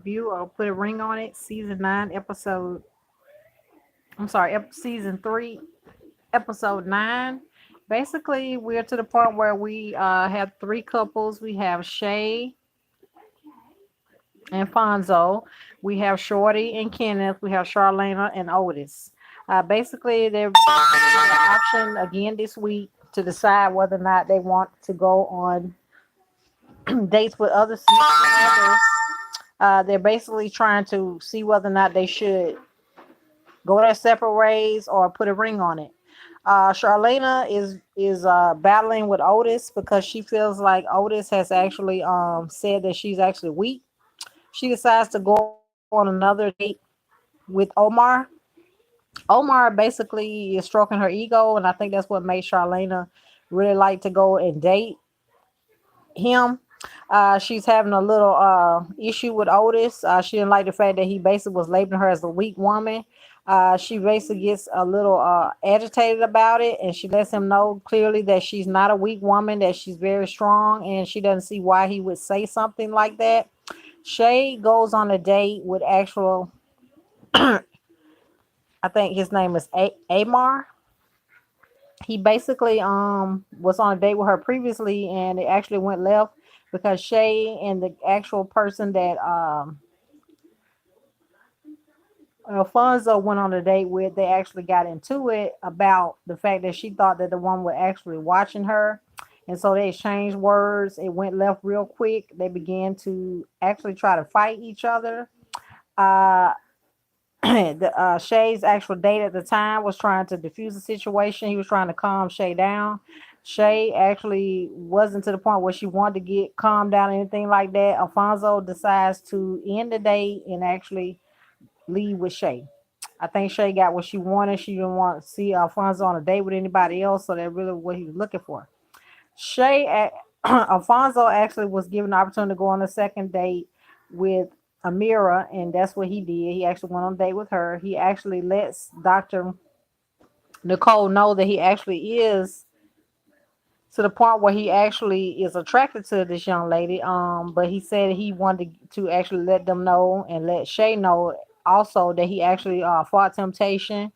review or put a ring on it. Season 9, episode. I'm sorry, season 3, episode 9. Basically, we're to the point where we have three couples. We have Shay and Fonzo. We have Shorty and Kenneth. We have Charlena and Otis. Basically, they're given the option again this week to decide whether or not they want to go on dates with other significant others. They're basically trying to see whether or not they should go their separate ways or put a ring on it. Charlena is battling with Otis because she feels like Otis has actually said that she's actually weak. She decides to go on another date with Omar. Omar basically is stroking her ego, and I think that's what made Charlena really like to go and date him. She's having a little issue with Otis. She didn't like the fact that he basically was labeling her as a weak woman. She basically gets a little agitated about it, and she lets him know clearly that she's not a weak woman, that she's very strong, and she doesn't see why he would say something like that. Shay goes on a date with actual, I think his name is Amar. He basically was on a date with her previously, and it actually went left because Shay and the actual person that Alfonso went on a date with, they actually got into it about the fact that she thought that the one was actually watching her. And so they exchanged words. It went left real quick. They began to actually try to fight each other. Uh, Shay's actual date at the time was trying to diffuse the situation. He was trying to calm Shay down. Shay actually wasn't to the point where she wanted to get calmed down or anything like that. Alfonso decides to end the date and actually leave with Shay. I think Shay got what she wanted. She didn't want to see Alfonso on a date with anybody else, so that's really what he was looking for. Alfonso actually was given the opportunity to go on a second date with Amira, and that's what he did. He actually went on a date with her. He actually lets Dr. Nicole know that he actually is to the point where he actually is attracted to this young lady. But he said he wanted to actually let them know and let Shay know also that he actually fought temptation.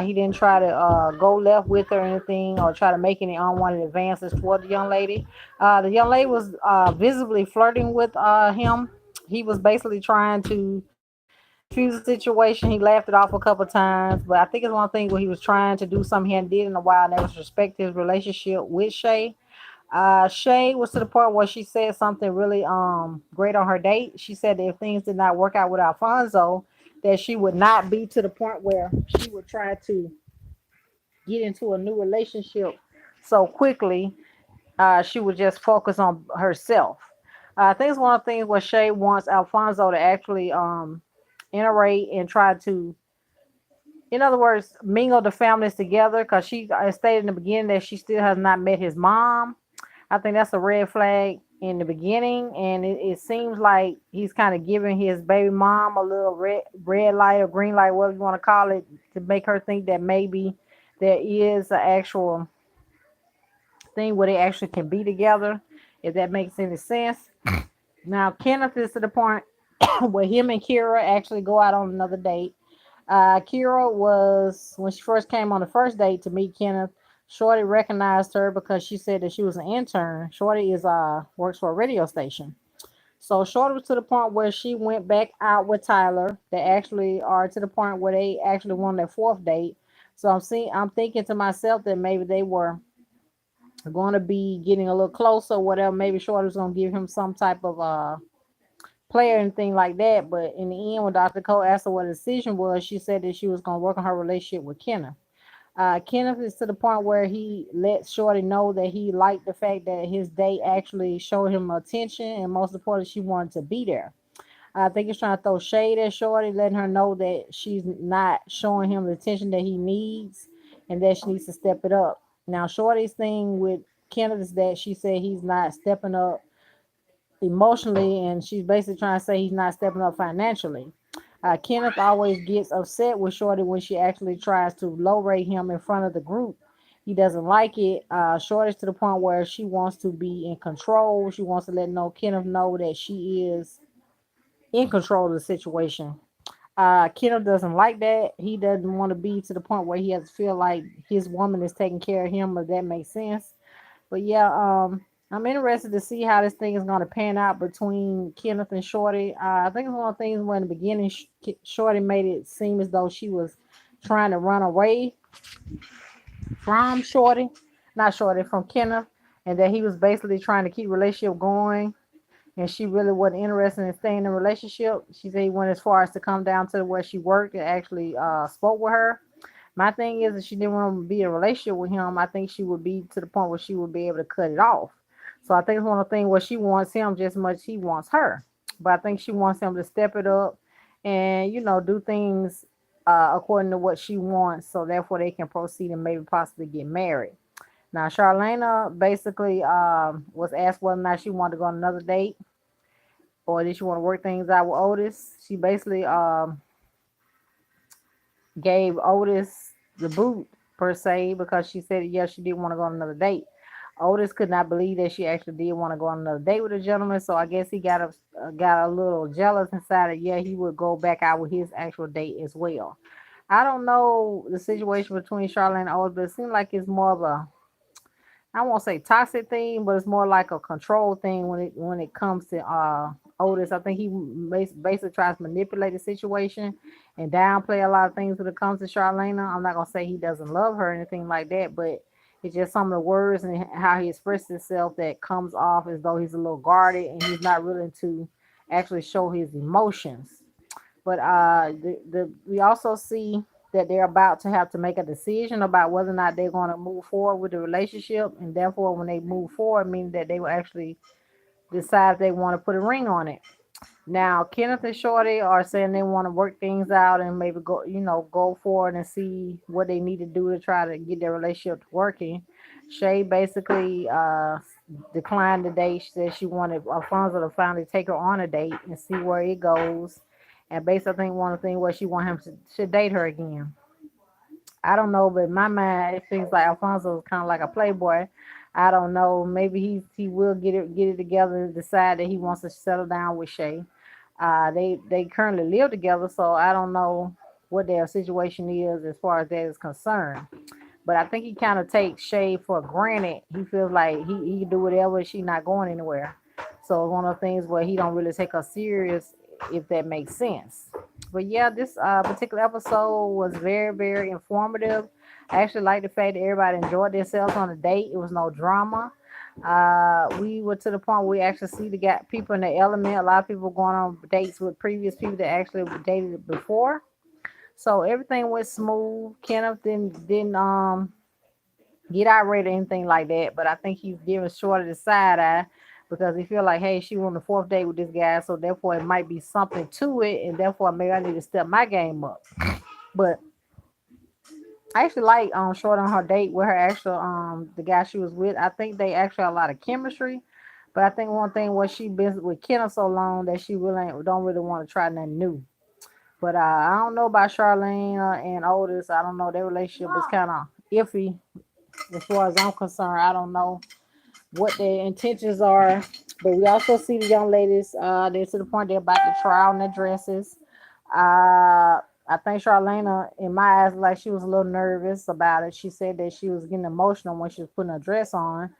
He didn't try to go left with her or anything or try to make any unwanted advances toward the young lady. The young lady was visibly flirting with him. He was basically trying to diffuse the situation. He laughed it off a couple times, but I think it's one thing where he was trying to do something he hadn't did in a while, and that was respect his relationship with Shay. Shay was to the point where she said something really great on her date. She said that if things did not work out with Alfonso, that she would not be to the point where she would try to get into a new relationship so quickly. She would just focus on herself. I think it's one of the things where Shay wants Alfonso to actually iterate and try to, in other words, mingle the families together because she stated in the beginning that she still has not met his mom. I think that's a red flag in the beginning, and it seems like he's kind of giving his baby mom a little red light or green light, whatever you want to call it, to make her think that maybe there is an actual thing where they actually can be together, if that makes any sense. Now, Kenneth is to the point where him and Kira actually go out on another date. Kira was, when she first came on the first date to meet Kenneth, Shorty recognized her because she said that she was an intern. Shorty is works for a radio station. So Shorty was to the point where she went back out with Tyler. They actually are to the point where they actually won their fourth date. So I'm thinking to myself that maybe they were going to be getting a little closer, whatever. Maybe Shorty was going to give him some type of player and thing like that. But in the end, when Dr. Cole asked her what the decision was, she said that she was going to work on her relationship with Kenneth. Kenneth is to the point where he let Shorty know that he liked the fact that his date actually showed him attention, and most importantly, she wanted to be there. I think he's trying to throw shade at Shorty, letting her know that she's not showing him the attention that he needs and that she needs to step it up. Now, Shorty's thing with Kenneth is that she said he's not stepping up emotionally, and she's basically trying to say he's not stepping up financially. Kenneth always gets upset with Shorty when she actually tries to low rate him in front of the group. He doesn't like it. Shorty's to the point where she wants to be in control. She wants to let Kenneth know that she is in control of the situation. Kenneth doesn't like that. He doesn't want to be to the point where he has to feel like his woman is taking care of him, if that makes sense. But yeah, I'm interested to see how this thing is going to pan out between Kenneth and Shorty. I think it's one of the things when in the beginning, Shorty made it seem as though she was trying to run away from Shorty, not Shorty, from Kenneth, and that he was basically trying to keep relationship going, and she really wasn't interested in staying in a relationship. She said he went as far as to come down to where she worked and actually spoke with her. My thing is, if she didn't want to be in a relationship with him, I think she would be to the point where she would be able to cut it off. So I think it's one of the things where she wants him just as much as he wants her. But I think she wants him to step it up and, do things according to what she wants. So therefore they can proceed and maybe possibly get married. Now, Charlena basically was asked whether or not she wanted to go on another date or did she want to work things out with Otis. She basically gave Otis the boot per se because she said yes, she did want to go on another date. Otis could not believe that she actually did want to go on another date with a gentleman, so I guess he got a little jealous and decided yeah he would go back out with his actual date as well. I don't know the situation between Charlotte and Otis, but it seems like it's more of a I won't say toxic thing, but it's more like a control thing when it comes to Otis. I think he basically tries to manipulate the situation and downplay a lot of things when it comes to Charlena. I'm not gonna say he doesn't love her or anything like that, but it's just some of the words and how he expresses himself that comes off as though he's a little guarded and he's not willing to actually show his emotions. But we also see that they're about to have to make a decision about whether or not they're going to move forward with the relationship, and therefore, when they move forward, meaning that they will actually decide if they want to put a ring on it. Now, Kenneth and Shorty are saying they want to work things out and maybe go forward and see what they need to do to try to get their relationship working. Shay basically declined the date. She said she wanted Alfonso to finally take her on a date and see where it goes. And basically, I think one of the things where she want him to date her again. I don't know, but in my mind, it seems like Alfonso is kind of like a playboy. I don't know. Maybe he will get it together and decide that he wants to settle down with Shay. They currently live together, so I don't know what their situation is as far as that is concerned. But I think he kind of takes Shay for granted. He feels like he can do whatever. She not going anywhere. So it's one of the things where he don't really take her serious, if that makes sense. But yeah, this particular episode was very, very informative. I actually like the fact that everybody enjoyed themselves on the date. It was no drama. We were to the point where we actually see the got people in the element. A lot of people going on dates with previous people that actually dated before. So everything went smooth. Kenneth didn't get irate or anything like that, but I think he's giving Shorty the side eye because he feel like, hey, she won the fourth date with this guy, so therefore it might be something to it, and therefore maybe I need to step my game up. But I actually like Shorty on her date with her actual the guy she was with. I think they actually have a lot of chemistry. But I think one thing was she been with Kenneth so long that she really don't really want to try nothing new. But I don't know about Charlene and Otis. I don't know. Their relationship is kind of iffy as far as I'm concerned. I don't know what their intentions are. But we also see the young ladies, they're to the point they're about to try on their dresses. I think Charlena, in my eyes, like she was a little nervous about it. She said that she was getting emotional when she was putting her dress on.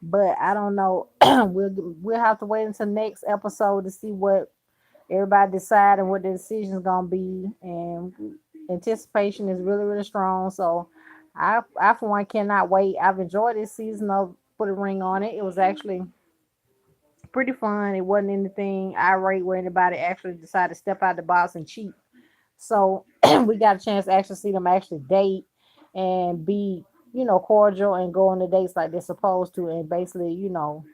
But I don't know. We'll have to wait until next episode to see what everybody decide and what the decision is gonna be. And anticipation is really, really strong. So I for one cannot wait. I've enjoyed this season of Put a Ring on It. It was actually pretty fun. It wasn't anything irate where anybody actually decided to step out the box and cheat. So we got a chance to actually see them actually date and be, cordial and go on the dates like they're supposed to and basically,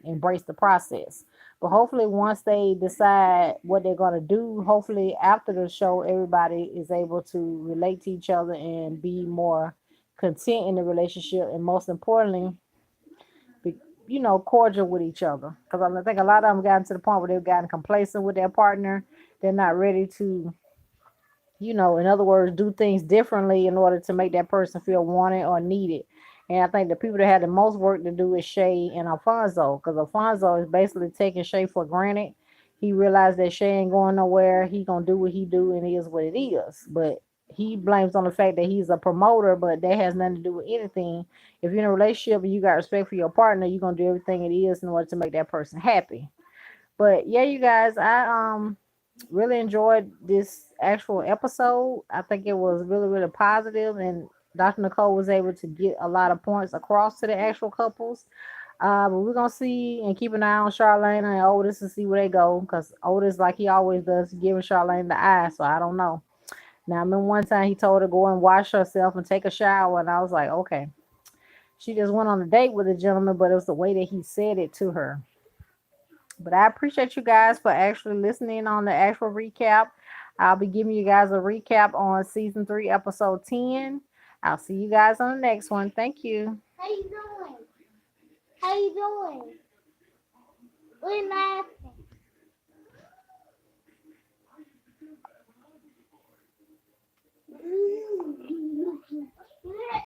embrace the process. But hopefully once they decide what they're gonna do, hopefully after the show everybody is able to relate to each other and be more content in the relationship and most importantly be, cordial with each other. Because I think a lot of them gotten to the point where they've gotten complacent with their partner. They're not ready to in other words, do things differently in order to make that person feel wanted or needed. And I think the people that had the most work to do is Shay and Alfonso, because Alfonso is basically taking Shay for granted. he realized that Shay ain't going nowhere. He gonna do what he do, and it is what it is. But he blames on the fact that he's a promoter, but that has nothing to do with anything. If you're in a relationship and you got respect for your partner, you're gonna do everything it is in order to make that person happy. But yeah, you guys, I really enjoyed this actual episode. I think it was really, really positive, and Dr. Nicole was able to get a lot of points across to the actual couples. But we're gonna see and keep an eye on Charlene and Otis to see where they go, because Otis, like he always does, giving Charlene the eye. So I don't know. Now I remember one time he told her to go and wash herself and take a shower, and I was like, okay. She just went on a date with a gentleman, but it was the way that he said it to her. But I appreciate you guys for actually listening on the actual recap. I'll be giving you guys a recap on season 3, episode 10. I'll see you guys on the next one. Thank you. How you doing? How you doing? We're laughing.